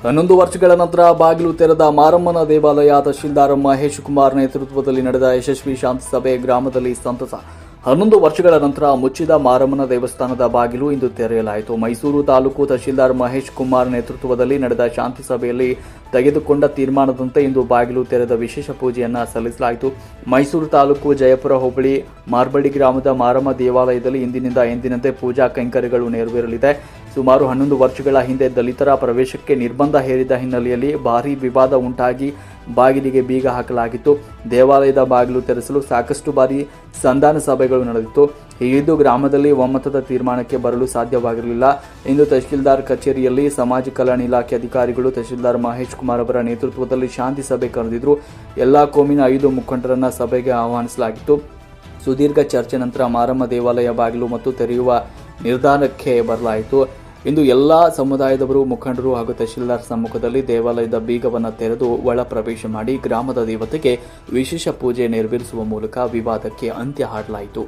11 ವರ್ಷಗಳ ನಂತರ ಬಾಗಿಲು ತೆರೆದ ಮಾರಮ್ಮನ ದೇವಾಲಯ. ತಹಶೀಲ್ದಾರ್ ಮಹೇಶ್ ಕುಮಾರ್ ನೇತೃತ್ವದಲ್ಲಿ ನಡೆದ ಯಶಸ್ವಿ ಶಾಂತಿ ಸಭೆ ಗ್ರಾಮದಲ್ಲಿ ಸಂತಸ. 11 ವರ್ಷಗಳ ನಂತರ ಮುಚ್ಚಿದ ಮಾರಮ್ಮನ ದೇವಸ್ಥಾನದ ಬಾಗಿಲು ಇಂದು ತೆರೆಯಲಾಯಿತು. ಮೈಸೂರು ತಾಲೂಕು ತಹಶೀಲ್ದಾರ್ ಮಹೇಶ್ ಕುಮಾರ್ ನೇತೃತ್ವದಲ್ಲಿ ನಡೆದ ಶಾಂತಿ ಸಭೆಯಲ್ಲಿ ತೆಗೆದುಕೊಂಡ ತೀರ್ಮಾನದಂತೆ ಇಂದು ಬಾಗಿಲು ತೆರೆದ ವಿಶೇಷ ಪೂಜೆಯನ್ನು ಸಲ್ಲಿಸಲಾಯಿತು. ಮೈಸೂರು ತಾಲೂಕು ಜಯಪುರ ಹೋಬಳಿ ಮಾರ್ಬಳ್ಳಿ ಗ್ರಾಮದ ಮಾರಮ್ಮ ದೇವಾಲಯದಲ್ಲಿ ಇಂದಿನಿಂದ ಎಂದಿನಂತೆ ಪೂಜಾ ಕೈಂಕರ್ಯಗಳು ನೆರವೇರಲಿದೆ. ಸುಮಾರು 11 ವರ್ಷಗಳ ಹಿಂದೆ ದಲಿತರ ಪ್ರವೇಶಕ್ಕೆ ನಿರ್ಬಂಧ ಹೇರಿದ ಹಿನ್ನೆಲೆಯಲ್ಲಿ ಭಾರೀ ವಿವಾದ ಉಂಟಾಗಿ ಬಾಗಿಲಿಗೆ ಬೀಗ ಹಾಕಲಾಗಿತ್ತು. ದೇವಾಲಯದ ಬಾಗಿಲು ತೆರೆಸಲು ಸಾಕಷ್ಟು ಬಾರಿ ಸಂಧಾನ ಸಭೆಗಳು ನಡೆದಿತ್ತು. ಹೀಗಿದ್ದು ಗ್ರಾಮದಲ್ಲಿ ಒಮ್ಮತದ ತೀರ್ಮಾನಕ್ಕೆ ಬರಲು ಸಾಧ್ಯವಾಗಿರಲಿಲ್ಲ. ಇಂದು ತಹಶೀಲ್ದಾರ್ ಕಚೇರಿಯಲ್ಲಿ ಸಮಾಜ ಕಲ್ಯಾಣ ಇಲಾಖೆ ಅಧಿಕಾರಿಗಳು ತಹಶೀಲ್ದಾರ್ ಮಹೇಶ್ ಕುಮಾರ್ ಅವರ ನೇತೃತ್ವದಲ್ಲಿ ಶಾಂತಿ ಸಭೆ ಕರೆದಿದ್ರು. ಎಲ್ಲಾ ಕೋಮಿನ 5 ಮುಖಂಡರನ್ನ ಸಭೆಗೆ ಆಹ್ವಾನಿಸಲಾಗಿತ್ತು. ಸುದೀರ್ಘ ಚರ್ಚೆ ನಂತರ ಮಾರಮ್ಮ ದೇವಾಲಯ ಬಾಗಿಲು ಮತ್ತು ತೆರೆಯುವ ನಿರ್ಧಾರಕ್ಕೆ ಬರಲಾಯಿತು. ಇಂದು ಎಲ್ಲ ಸಮುದಾಯದವರು, ಮುಖಂಡರು ಹಾಗೂ ತಹಶೀಲ್ದಾರ್ ಸಮ್ಮುಖದಲ್ಲಿ ದೇವಾಲಯದ ಬೀಗವನ್ನು ತೆರೆದು ಒಳ ಪ್ರವೇಶ ಮಾಡಿ ಗ್ರಾಮದ ದೇವತೆಗೆ ವಿಶೇಷ ಪೂಜೆ ನೆರವೇರಿಸುವ ಮೂಲಕ ವಿವಾದಕ್ಕೆ ಅಂತ್ಯ ಹಾಡಲಾಯಿತು.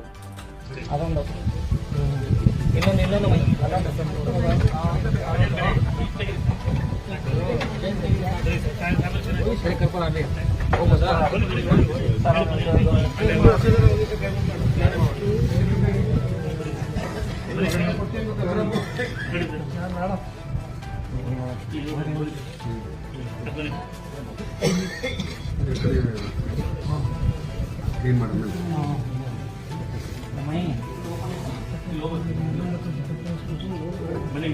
ಕ್ಲೀನ್ ಮಾಡೋಣ. ಬನ್ನಿ